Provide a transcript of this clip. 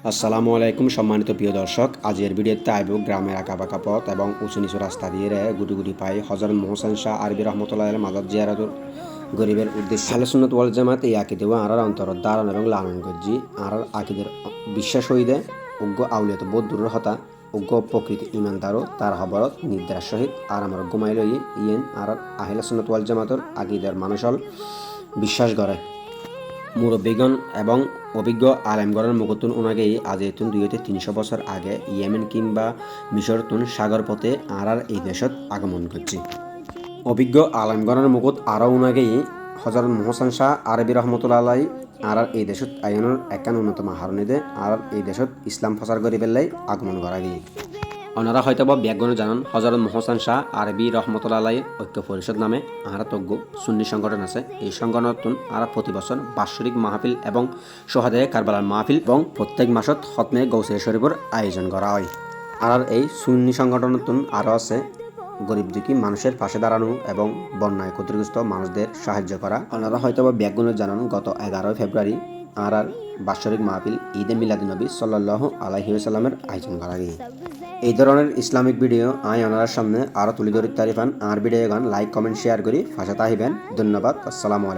আসসালামু আলাইকুম সম্মানিত প্রিয় দর্শক, আজকের ভিডিওতে আইব গ্রামের আঁকাবাঁকা পথ এবং উঁচু নিচু রাস্তা দিয়ে গুটি গুটি পাই হযরত মোহসেন শাহ আরবি রহমতুল্লাহ মাজার জিয়ারতুল গরিবের উদ্দেশ্যে আহলে সুন্নাত ওয়াল জামাত এই আকিদে আরার অন্তর দারণ এবং লালন গজ্জি আরার আকিদের বিশ্বাস হইদে উগ্র আউলিয়ত বৌদ্ধুর হতা উগ্র প্রকৃত ইমানদারও তার হবরত নির্দেশ সহিত আর আমার ঘুমাইল ইয়েন আর আহলে সুন্নাত ওয়াল জামাতর আকিদের মানুষল বিশ্বাস করে মুরব্বীগণ এবং অভিজ্ঞ আলেমগণের মুখতুন ওনাগেই আজিতুন 200-300 বছর আগে ইয়েমেন কিংবা মিশরতুন সাগর পথে আর এই দেশত আগমন করছি। অভিজ্ঞ আলেমগণের মুখত আরও ওনাগেই হযরত মোহসেন শাহ আরবি রহমতুল্লাহ আর এই দেশত আইনের একান অন্যতম হারণিদে আর এই দেশত ইসলাম প্রচার করি পেলাই আগমন করা গিয়ে ওনারা হয়তো বা ব্যাকগণে জানান হযরত মোহসেন শাহ আরবি রহমতুল্লাহ ঐক্য পরিষদ নামে আহারা তজ্ঞ সুন্নি সংগঠন আছে। এই সংগঠন আরা প্রতি বছর বাৎসরিক মাহফিল এবং সোহাদায়ে কারবালার মাহফিল এবং প্রত্যেক মাসত হতমে গৌসে শরীফের আয়োজন করা হয়। আর এই সুন্নি সংগঠন আরও আছে গরিব দুঃখী মানুষের পাশে দাঁড়ানো এবং বন্যায় ক্ষতিগ্রস্ত মানুষদের সাহায্য করা। ওনারা হয়তো বা ব্যাকগণে জানান গত 11 ফেব্রুয়ারি আর বাৎসরিক মাহফিল ঈদে মিলাদুন্নবী সাল্লাল্লাহু আলাইহি ওয়াসাল্লামের আয়োজন করা গিয়ে এই ধরনের ইসলামিক ভিডিও ওনার সামনে আরও তুলে ধরি তারিফান আর ভিডিও গান লাইক কমেন্ট শেয়ার করি ফাঁসা তাহিবেন। ধন্যবাদ। আসসালামু আলাইকুম।